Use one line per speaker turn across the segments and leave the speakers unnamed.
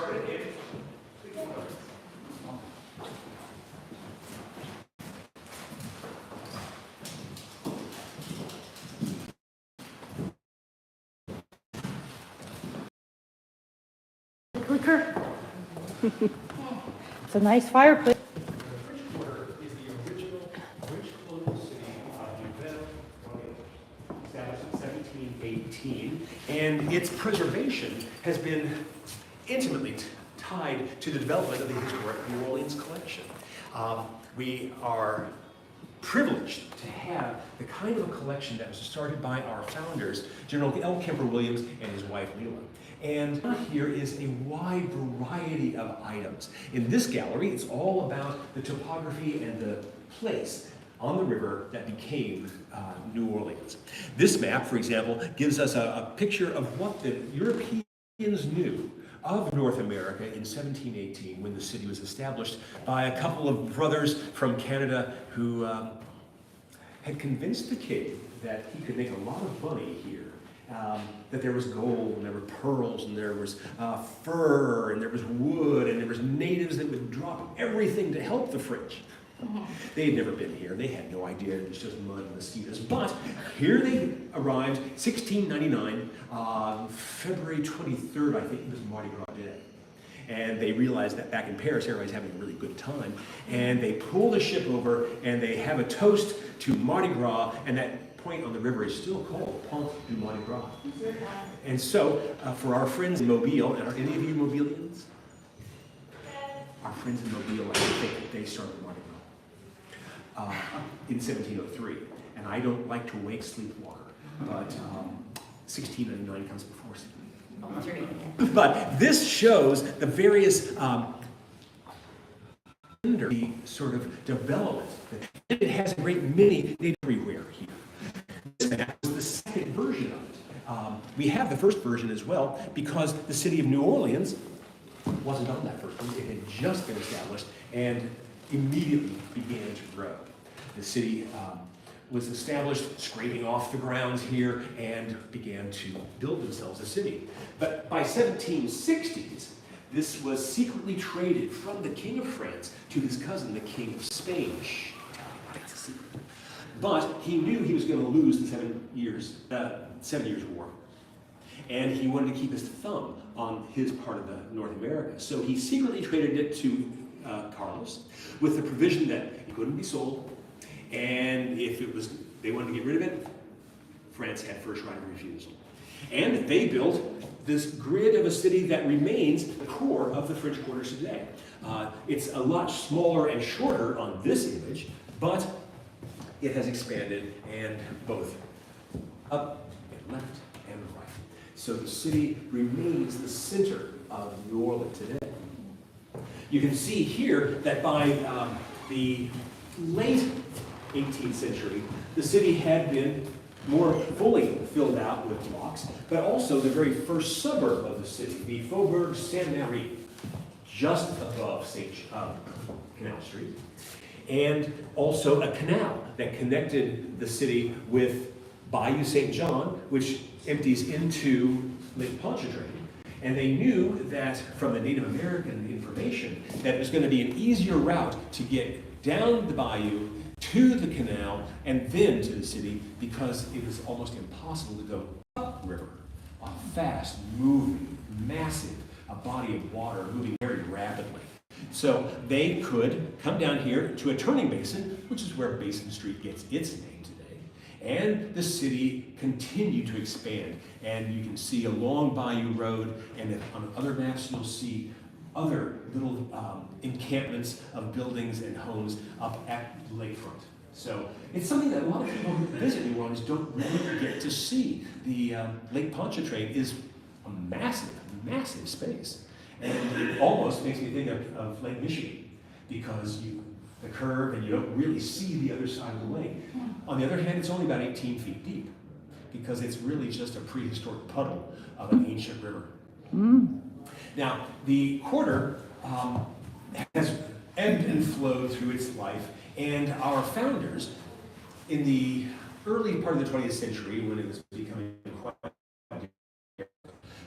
started in
Quicker. It's a nice fireplace.
Bridgewater is the original French colonial city of Nouvelle-Orléans, established in 1718, and its preservation has been intimately tied to the development of the historic New Orleans collection. We are privileged to have the kind of a collection that was started by our founders, General L. Kemper Williams and his wife Leila. And here is a wide variety of items. In this gallery, it's all about the topography and the place on the river that became New Orleans. This map, for example, gives us a picture of what the Europeans knew of North America in 1718 when the city was established by a couple of brothers from Canada who had convinced the king that he could make a lot of money here. That there was gold, and there were pearls, and there was fur, and there was wood, and there was natives that would drop everything to help the French. They had never been here. They had no idea. It was just mud and mosquitoes. But here they arrived, 1699, February 23rd, I think it was Mardi Gras Day. And they realized that back in Paris, everybody's having a really good time. And they pull the ship over, and they have a toast to Mardi Gras, and that point on the river is still called Pont du Mardi Gras. And so, for our friends in Mobile, and are any of you Mobilians? Our friends in Mobile, I think they started Mardi Gras in 1703. And I don't like to wake sleepwalker, but 1699 comes before sleep. But this shows the various the sort of development. It has a great many everywhere here. This map is the second version of it. We have the first version as well because the city of New Orleans wasn't on that first one. It had just been established and immediately began to grow. The city was established, scraping off the grounds here, and began to build themselves a city. But by 1760s, this was secretly traded from the King of France to his cousin, the King of Spain. Shh, that's a secret. But he knew he was going to lose the 7 Years War. And he wanted to keep his thumb on his part of the North America. So he secretly traded it to Carlos with the provision that it couldn't be sold. And if it was, they wanted to get rid of it, France had first right of refusal. And they built this grid of a city that remains the core of the French Quarters today. It's a lot smaller and shorter on this image, but it has expanded and both up and left and right. So the city remains the center of New Orleans today. You can see here that by the late 18th century, the city had been more fully filled out with blocks, but also the very first suburb of the city, the Faubourg Saint-Merry, just above Canal Street, and also a canal that connected the city with Bayou St. John, which empties into Lake Pontchartrain. And they knew that from the Native American information that it was going to be an easier route to get down the bayou to the canal and then to the city because it was almost impossible to go upriver, a fast moving, massive body of water moving very rapidly. So they could come down here to a turning basin, which is where Basin Street gets its name today. And the city continued to expand. And you can see along Bayou Road, and on other maps you'll see other little encampments of buildings and homes up at the lakefront. So it's something that a lot of people who visit New Orleans don't really get to see. The Lake Pontchartrain is a massive, massive space. And it almost makes me think of Lake Michigan because the curve and you don't really see the other side of the lake. On the other hand, it's only about 18 feet deep because it's really just a prehistoric puddle of an ancient river. Now, the quarter has ebbed and flowed through its life, and our founders, in the early part of the 20th century, when it was becoming quite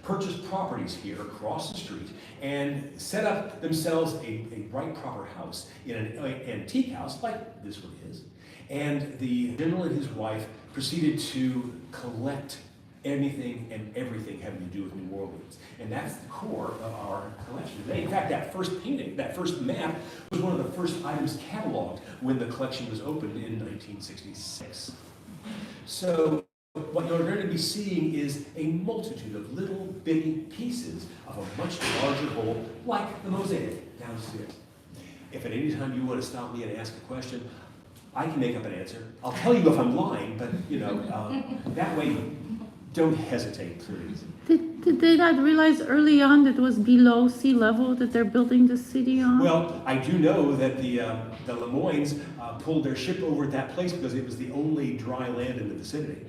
purchased properties here across the street and set up themselves a right proper house in an antique house like this one is. And the general and his wife proceeded to collect anything and everything having to do with New Orleans. And that's the core of our collection today. In fact, that first painting, that first map, was one of the first items cataloged when the collection was opened in 1966. So what you're going to be seeing is a multitude of little bitty pieces of a much larger whole, like the mosaic downstairs. If at any time you want to stop me and ask a question, I can make up an answer. I'll tell you if I'm lying, but that way, don't hesitate, please.
Did they not realize early on that it was below sea level that they're building the city on?
Well, I do know that the Lemoynes pulled their ship over at that place because it was the only dry land in the vicinity.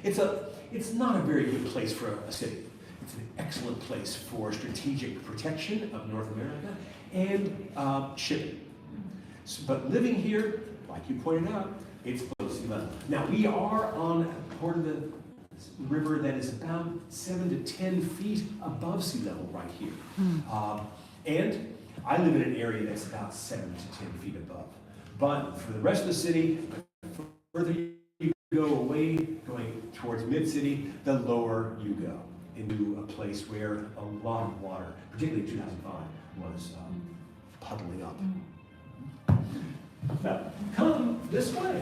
It's not a very good place for a city. It's an excellent place for strategic protection of North America and shipping. But living here, like you pointed out, it's below sea level. Now, we are on part of the river that is about 7 to 10 feet above sea level right here. And I live in an area that's about 7 to 10 feet above. But for the rest of the city, the further you go away, going towards mid-city, the lower you go into a place where a lot of water, particularly in 2005, was puddling up. Now, come this way.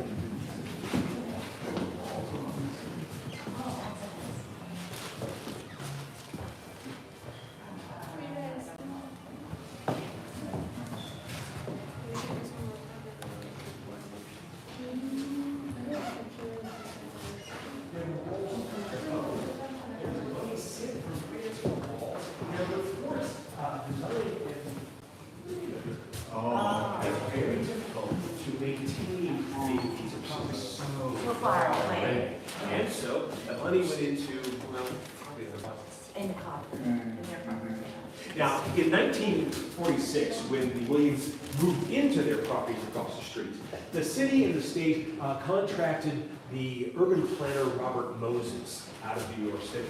Now, in 1946, when the Williams moved into their properties across the street, the city and the state contracted the urban planner Robert Moses out of New York City.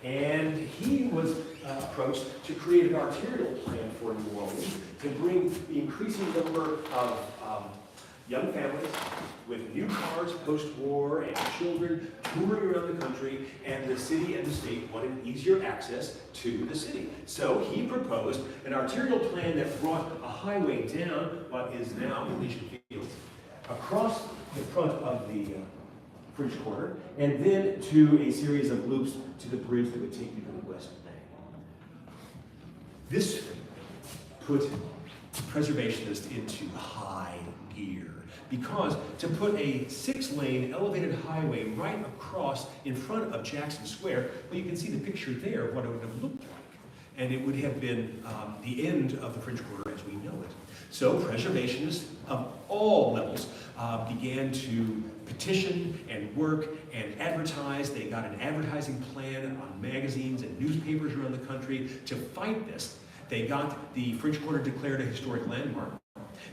And he was approached to create an arterial plan for New Orleans to bring the increasing number of young families with new cars post-war and children touring around the country, and the city and the state wanted easier access to the city. So he proposed an arterial plan that brought a highway down what is now Elysian Fields, across the front of the French Quarter, and then to a series of loops to the bridge that would take you to the West Bank. This put preservationists into high gear, because to put a 6-lane elevated highway right across in front of Jackson Square, well, you can see the picture there of what it would have looked like. And it would have been the end of the French Quarter as we know it. So preservationists of all levels began to petition and work and advertise. They got an advertising plan on magazines and newspapers around the country to fight this. They got the French Quarter declared a historic landmark.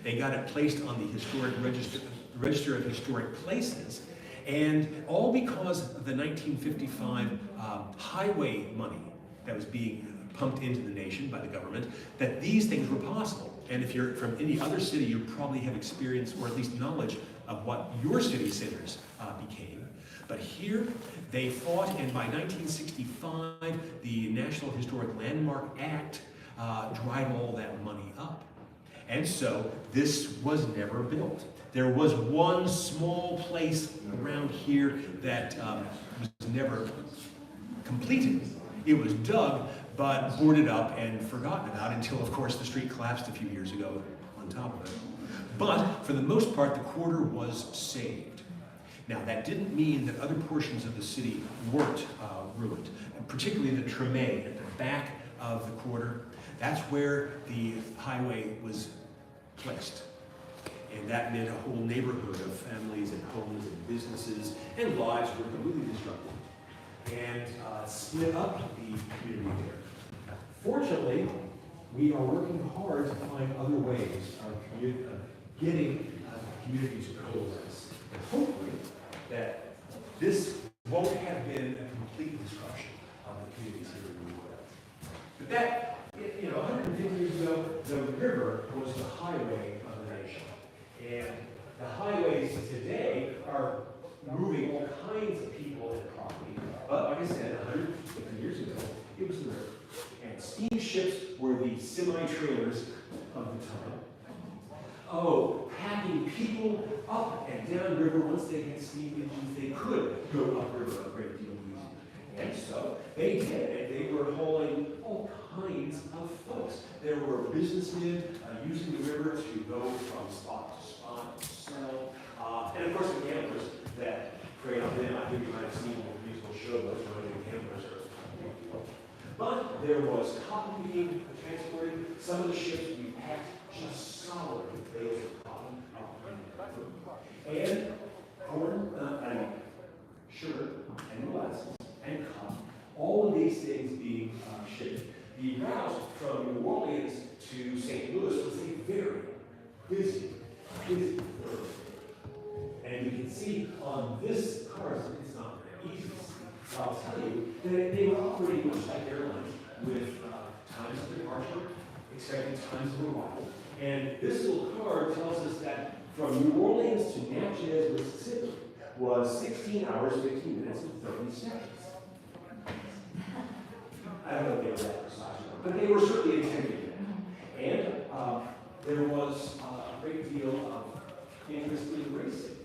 They got it placed on the historic register of historic places, and all because of the 1955 highway money that was being pumped into the nation by the government, that these things were possible. And if you're from any other city, you probably have experience or at least knowledge of what your city centers became. But here, they fought, and by 1965, the National Historic Landmark Act dried all that money up. And so this was never built. There was one small place around here that was never completed. It was dug, but boarded up and forgotten about until, of course, the street collapsed a few years ago on top of it. But for the most part, the quarter was saved. Now, that didn't mean that other portions of the city weren't ruined, and particularly the Treme at the back of the quarter. That's where the highway was placed. And that meant a whole neighborhood of families and homes and businesses and lives were completely disrupted and split up the community there. Fortunately, we are working hard to find other ways of getting communities to coalesce. And hopefully that this won't have been a complete disruption of the communities here. That, 150 years ago, the river was the highway of the nation. And the highways today are moving all kinds of people and property. But like I said, 150 years ago, it was the river. And steamships were the semi-trailers of the time. Oh, packing people up and down river. Once they had steam engines, they could go upriver a great deal easier. And so they did, and they were hauling all kinds of folks. There were businessmen using the river to go from spot to spot to sell. And of course, the gamblers that preyed on them. I think you might have seen the musical show, those were the gamblers. But there was cotton being transported. Some of the ships we packed just solid with bales of cotton and corn, sugar, and molasses, and cotton. All of these things being shipped. The route from New Orleans to St. Louis was a very busy thoroughfare. And you can see on this car, it's not very easy to see. I'll tell you that they were operating much like airlines with times of departure, expected times of arrival. And this little card tells us that from New Orleans to Natchez, Mississippi was 16 hours, 15 minutes, and 30 seconds. I don't know if they were that precise, but they were certainly intended that. And there was a great deal of interest in racing.